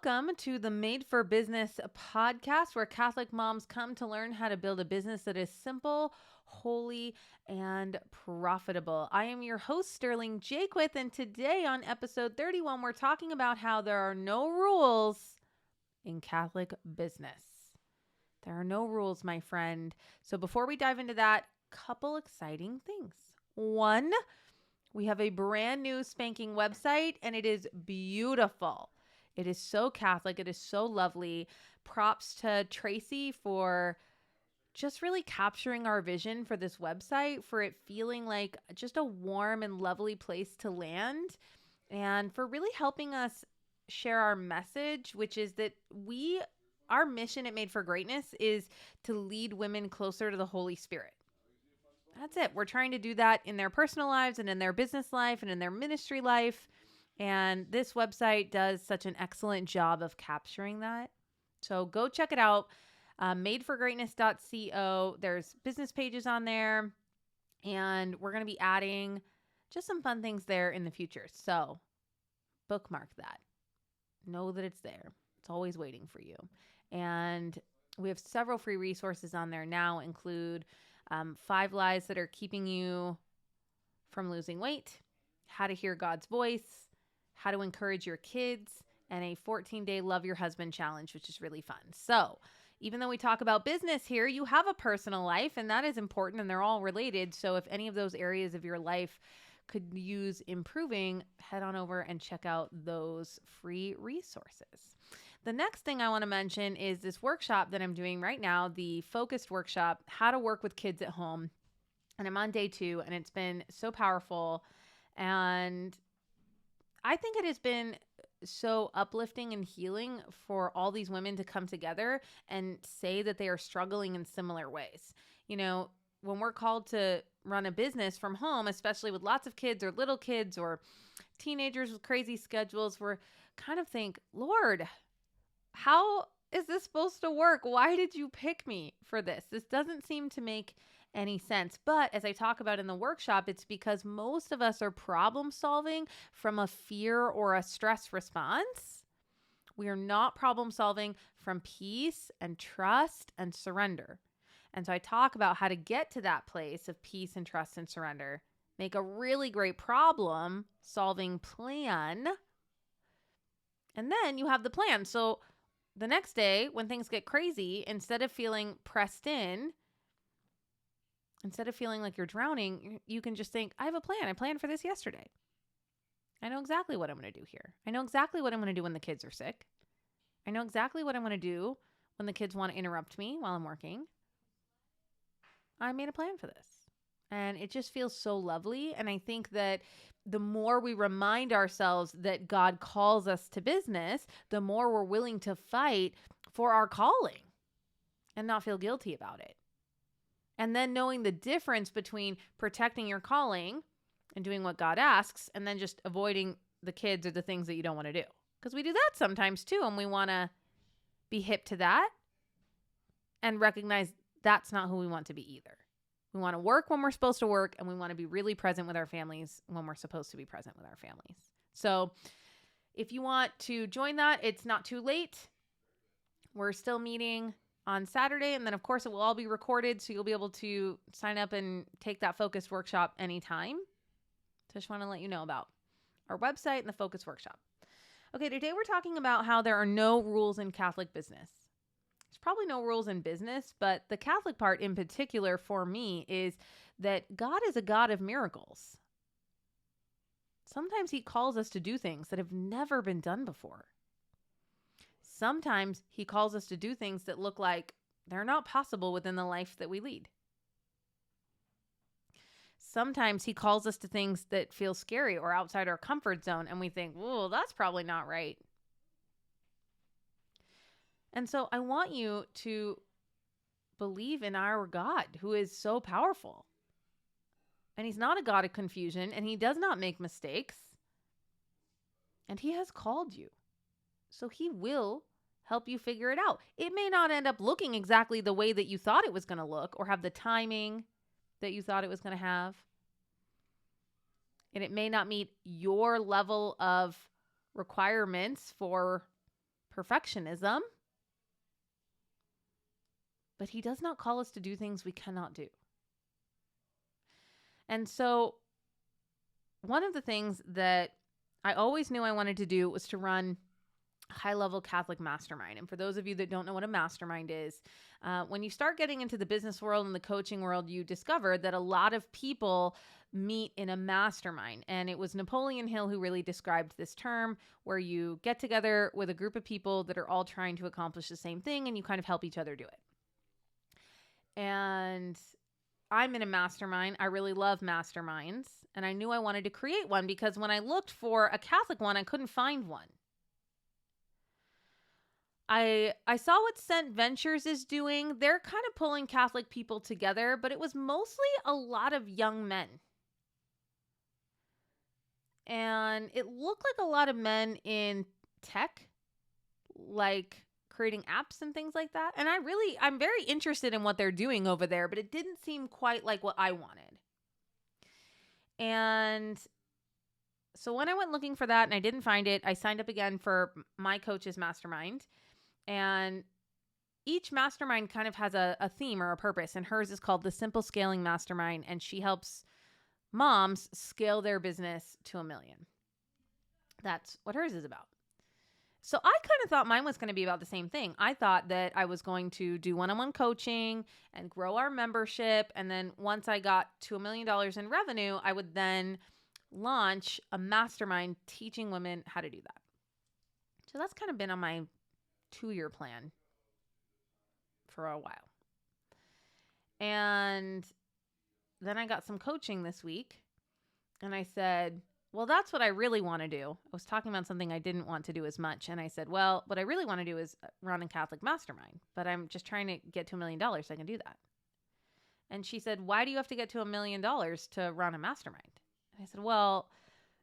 welcome to the Made for Business podcast, where Catholic moms come to learn how to build a business that is simple, holy, and profitable. I am your host, Sterling Jaquith, and today on episode 31, we're talking about how there are no rules in Catholic business. There are no rules, my friend. So before we dive into that, couple exciting things. One, we have a brand new spanking website, and it is beautiful. It is so Catholic. It is so lovely. Props to Tracy for just really capturing our vision for this website, for it feeling like just a warm and lovely place to land, and for really helping us share our message, which is that our mission at Made for Greatness is to lead women closer to the Holy Spirit. That's it. We're trying to do that in their personal lives and in their business life and in their ministry life. And this website does such an excellent job of capturing that. So go check it out. Madeforgreatness.co. There's business pages on there. And we're going to be adding just some fun things there in the future. So bookmark that. Know that it's there. It's always waiting for you. And we have several free resources on there now, include 5 lies that are keeping you from losing weight, how to hear God's voice, how to encourage your kids, and a 14-day Love Your Husband challenge, which is really fun. So even though we talk about business here, you have a personal life, and that is important, and they're all related. So if any of those areas of your life could use improving, head on over and check out those free resources. The next thing I want to mention is this workshop that I'm doing right now, the focused workshop, How to Work with Kids at Home. And I'm on day 2, and it's been so powerful. And I think it has been so uplifting and healing for all these women to come together and say that they are struggling in similar ways. You know, when we're called to run a business from home, especially with lots of kids or little kids or teenagers with crazy schedules, we're kind of think, Lord, how is this supposed to work? Why did you pick me for this? This doesn't seem to make any sense. But as I talk about in the workshop, it's because most of us are problem solving from a fear or a stress response. We are not problem solving from peace and trust and surrender. And so I talk about how to get to that place of peace and trust and surrender, make a really great problem solving plan. And then you have the plan. So the next day, when things get crazy, instead of feeling pressed in, instead of feeling like you're drowning, you can just think, I have a plan. I planned for this yesterday. I know exactly what I'm going to do here. I know exactly what I'm going to do when the kids are sick. I know exactly what I'm going to do when the kids want to interrupt me while I'm working. I made a plan for this. And it just feels so lovely. And I think that the more we remind ourselves that God calls us to business, the more we're willing to fight for our calling and not feel guilty about it. And then knowing the difference between protecting your calling and doing what God asks, and then just avoiding the kids or the things that you don't want to do. Because we do that sometimes too, and we want to be hip to that and recognize that's not who we want to be either. We want to work when we're supposed to work, and we want to be really present with our families when we're supposed to be present with our families. So if you want to join that, it's not too late. We're still meeting on Saturday, and then of course it will all be recorded, so you'll be able to sign up and take that focused workshop anytime. So I just want to let you know about our website and the focus workshop. Okay, today we're talking about how there are no rules in Catholic business. There's probably no rules in business, but the Catholic part in particular for me is that God is a God of miracles. Sometimes he calls us to do things that have never been done before. Sometimes he calls us to do things that look like they're not possible within the life that we lead. Sometimes he calls us to things that feel scary or outside our comfort zone, and we think, "Whoa, that's probably not right." And so I want you to believe in our God, who is so powerful. And he's not a God of confusion, and he does not make mistakes. And he has called you. So he will help you figure it out. It may not end up looking exactly the way that you thought it was going to look, or have the timing that you thought it was going to have. And it may not meet your level of requirements for perfectionism, but he does not call us to do things we cannot do. And so one of the things that I always knew I wanted to do was to run a high-level Catholic mastermind. And for those of you that don't know what a mastermind is, when you start getting into the business world and the coaching world, you discover that a lot of people meet in a mastermind. And it was Napoleon Hill who really described this term, where you get together with a group of people that are all trying to accomplish the same thing, and you kind of help each other do it. And I'm in a mastermind. I really love masterminds. And I knew I wanted to create one because when I looked for a Catholic one, I couldn't find one. I saw what Sent Ventures is doing. They're kind of pulling Catholic people together, but it was mostly a lot of young men. And it looked like a lot of men in tech, like creating apps and things like that. And I'm very interested in what they're doing over there, but it didn't seem quite like what I wanted. And so when I went looking for that and I didn't find it, I signed up again for my coach's mastermind. And each mastermind kind of has a theme or a purpose. And hers is called the Simple Scaling Mastermind. And she helps moms scale their business to $1 million. That's what hers is about. So I kind of thought mine was going to be about the same thing. I thought that I was going to do one-on-one coaching and grow our membership. And then once I got to $1 million in revenue, I would then launch a mastermind teaching women how to do that. So that's kind of been on my 2-year plan for a while. And then I got some coaching this week and I said, well, that's what I really want to do. I was talking about something I didn't want to do as much. And I said, well, what I really want to do is run a Catholic mastermind, but I'm just trying to get to $1 million so I can do that. And she said, why do you have to get to $1 million to run a mastermind? And I said, well,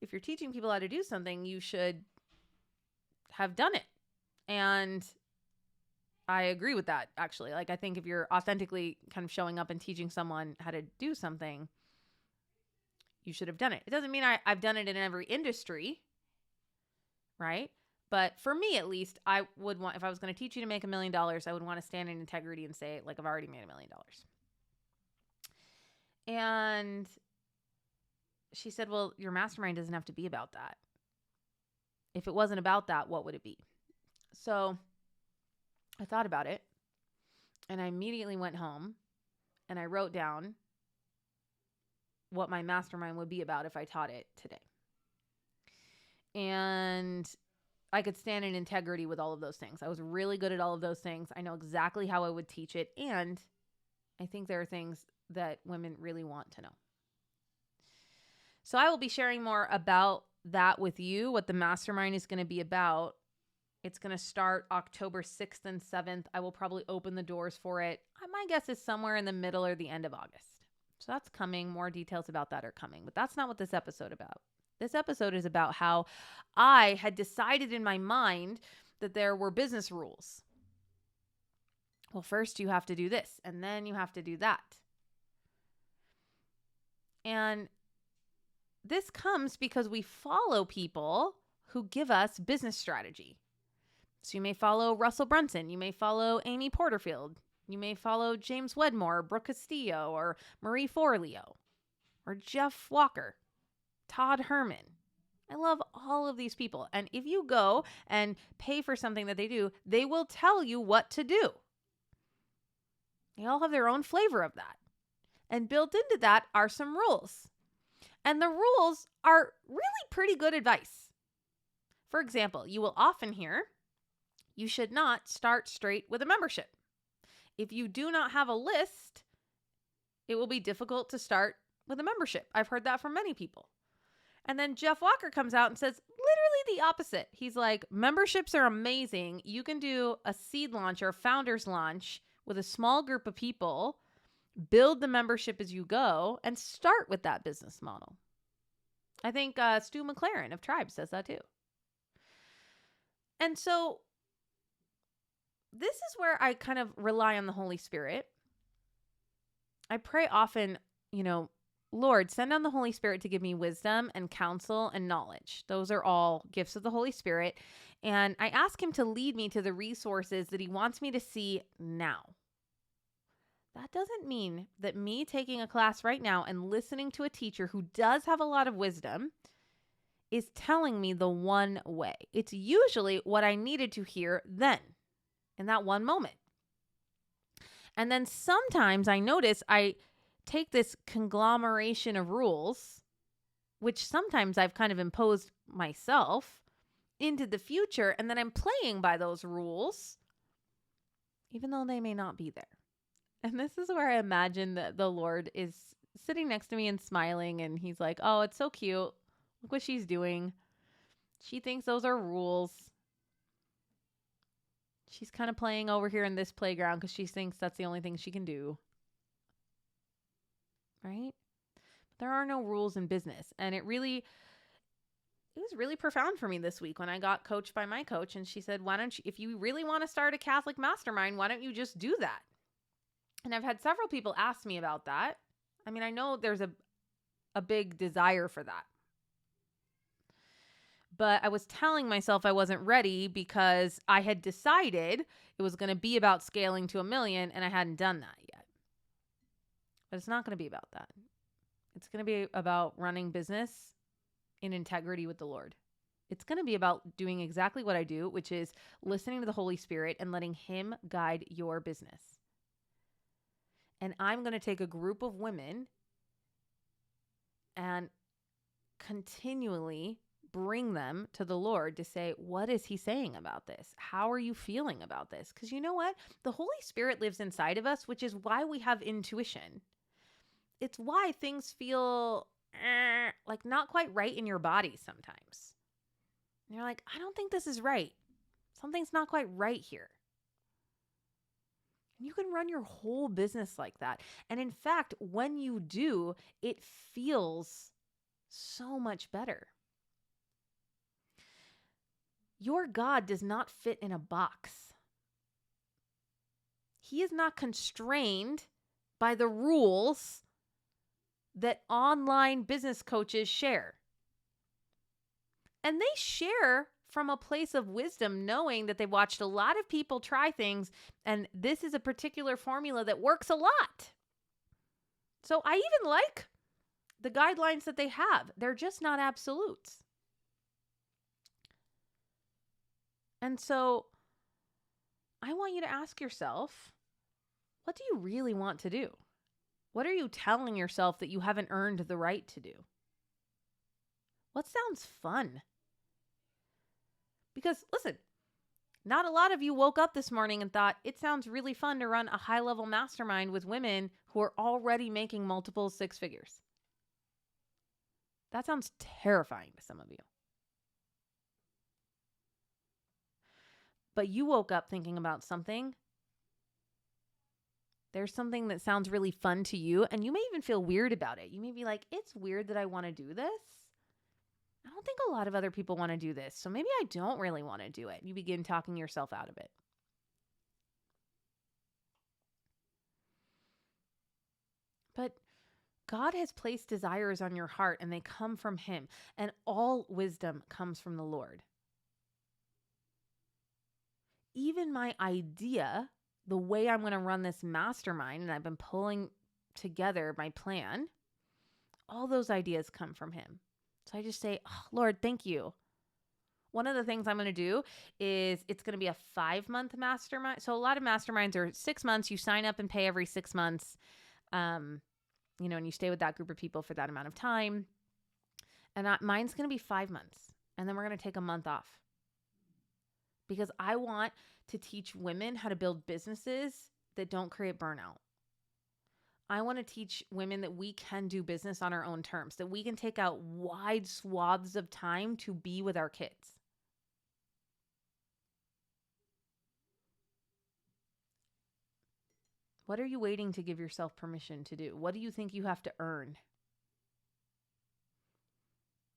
if you're teaching people how to do something, you should have done it. And I agree with that, actually. Like, I think if you're authentically kind of showing up and teaching someone how to do something, you should have done it. It doesn't mean I've done it in every industry, right? But for me, at least, I would want, if I was going to teach you to make $1 million, I would want to stand in integrity and say, like, I've already made $1 million. And she said, well, your mastermind doesn't have to be about that. If it wasn't about that, what would it be? So I thought about it and I immediately went home and I wrote down what my mastermind would be about if I taught it today. And I could stand in integrity with all of those things. I was really good at all of those things. I know exactly how I would teach it. And I think there are things that women really want to know. So I will be sharing more about that with you, what the mastermind is going to be about. It's going to start October 6th and 7th. I will probably open the doors for it. My guess is somewhere in the middle or the end of August. So that's coming. More details about that are coming. But that's not what this episode is about. This episode is about how I had decided in my mind that there were business rules. Well, first you have to do this, and then you have to do that. And this comes because we follow people who give us business strategy. So you may follow Russell Brunson. You may follow Amy Porterfield. You may follow James Wedmore, Brooke Castillo, or Marie Forleo, or Jeff Walker, Todd Herman. I love all of these people. And if you go and pay for something that they do, they will tell you what to do. They all have their own flavor of that. And built into that are some rules. And the rules are really pretty good advice. For example, you will often hear, you should not start straight with a membership. If you do not have a list, it will be difficult to start with a membership. I've heard that from many people. And then Jeff Walker comes out and says literally the opposite. He's like, memberships are amazing. You can do a seed launch or a founder's launch with a small group of people, build the membership as you go, and start with that business model. I think Stu McLaren of Tribe says that too. And so this is where I kind of rely on the Holy Spirit. I pray often, Lord, send down the Holy Spirit to give me wisdom and counsel and knowledge. Those are all gifts of the Holy Spirit. And I ask him to lead me to the resources that he wants me to see now. That doesn't mean that me taking a class right now and listening to a teacher who does have a lot of wisdom is telling me the one way. It's usually what I needed to hear then, in that one moment. And then sometimes I notice I take this conglomeration of rules, which sometimes I've kind of imposed myself, into the future, and then I'm playing by those rules, even though they may not be there. And this is where I imagine that the Lord is sitting next to me and smiling, and he's like, oh, it's so cute. Look what she's doing. She thinks those are rules. She's kind of playing over here in this playground because she thinks that's the only thing she can do. Right? But there are no rules in business. And it was really profound for me this week when I got coached by my coach, and she said, why don't you, if you really want to start a Catholic mastermind, why don't you just do that? And I've had several people ask me about that. I mean, I know there's a big desire for that. But I was telling myself I wasn't ready because I had decided it was going to be about scaling to 1 million, and I hadn't done that yet. But it's not going to be about that. It's going to be about running business in integrity with the Lord. It's going to be about doing exactly what I do, which is listening to the Holy Spirit and letting him guide your business. And I'm going to take a group of women and continually bring them to the Lord to say, what is he saying about this? How are you feeling about this? Because you know what? The Holy Spirit lives inside of us, which is why we have intuition. It's why things feel like not quite right in your body sometimes. And you're like, I don't think this is right. Something's not quite right here. And you can run your whole business like that. And in fact, when you do, it feels so much better. Your God does not fit in a box. He is not constrained by the rules that online business coaches share. And they share from a place of wisdom, knowing that they've watched a lot of people try things, and this is a particular formula that works a lot. So I even like the guidelines that they have. They're just not absolutes. And so I want you to ask yourself, what do you really want to do? What are you telling yourself that you haven't earned the right to do? What sounds fun? Because listen, not a lot of you woke up this morning and thought, it sounds really fun to run a high-level mastermind with women who are already making multiple six figures. That sounds terrifying to some of you. But you woke up thinking about something. There's something that sounds really fun to you, and you may even feel weird about it. You may be like, it's weird that I want to do this. I don't think a lot of other people want to do this, so maybe I don't really want to do it. You begin talking yourself out of it. But God has placed desires on your heart, and they come from him, and all wisdom comes from the Lord. Even my idea, the way I'm going to run this mastermind, and I've been pulling together my plan, all those ideas come from him. So I just say, oh, Lord, thank you. One of the things I'm going to do is it's going to be a 5-month mastermind. So a lot of masterminds are 6 months. You sign up and pay every 6 months, and you stay with that group of people for that amount of time. And mine's going to be 5 months. And then we're going to take a month off. Because I want to teach women how to build businesses that don't create burnout. I want to teach women that we can do business on our own terms, that we can take out wide swaths of time to be with our kids. What are you waiting to give yourself permission to do? What do you think you have to earn?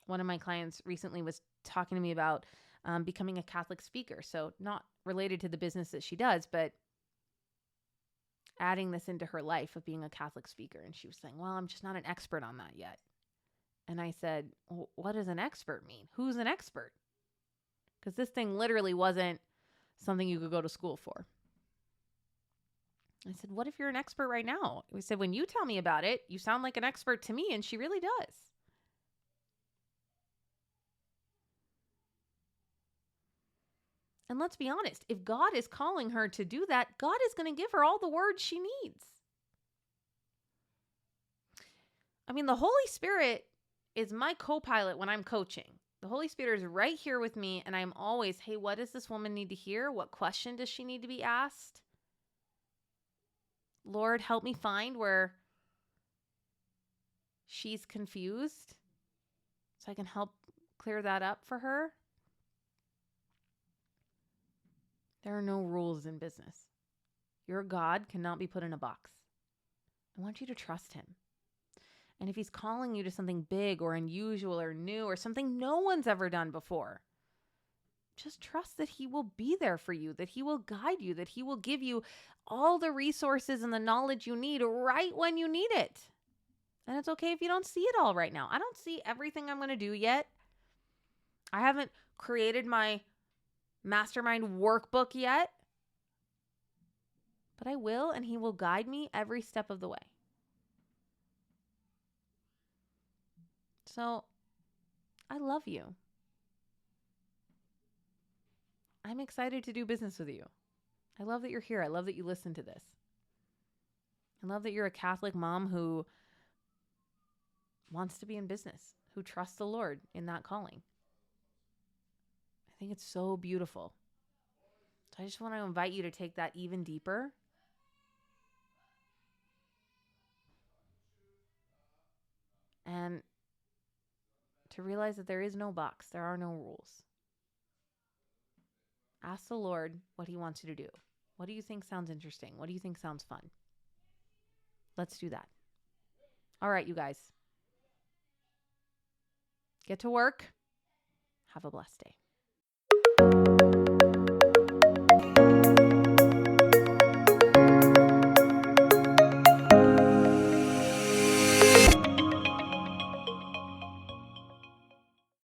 One of my clients recently was talking to me about becoming a Catholic speaker. So not related to the business that she does, but adding this into her life of being a Catholic speaker. And she was saying, well, I'm just not an expert on that yet. And I said, well, what does an expert mean? Who's an expert? Because this thing literally wasn't something you could go to school for. I said, what if you're an expert right now? We said, when you tell me about it, you sound like an expert to me, and she really does. And let's be honest, if God is calling her to do that, God is going to give her all the words she needs. I mean, the Holy Spirit is my co-pilot when I'm coaching. The Holy Spirit is right here with me, and I'm always, hey, what does this woman need to hear? What question does she need to be asked? Lord, help me find where she's confused so I can help clear that up for her. There are no rules in business. Your God cannot be put in a box. I want you to trust him. And if he's calling you to something big or unusual or new or something no one's ever done before, just trust that he will be there for you, that he will guide you, that he will give you all the resources and the knowledge you need right when you need it. And it's okay if you don't see it all right now. I don't see everything I'm going to do yet. I haven't created my Mastermind workbook yet. But I will, and he will guide me every step of the way. So, I love you. I'm excited to do business with you. I love that you're here. I love that you listen to this. I love that you're a Catholic mom who wants to be in business, who trusts the Lord in that calling. I think it's so beautiful. So I just want to invite you to take that even deeper. And to realize that there is no box. There are no rules. Ask the Lord what he wants you to do. What do you think sounds interesting? What do you think sounds fun? Let's do that. All right, you guys. Get to work. Have a blessed day.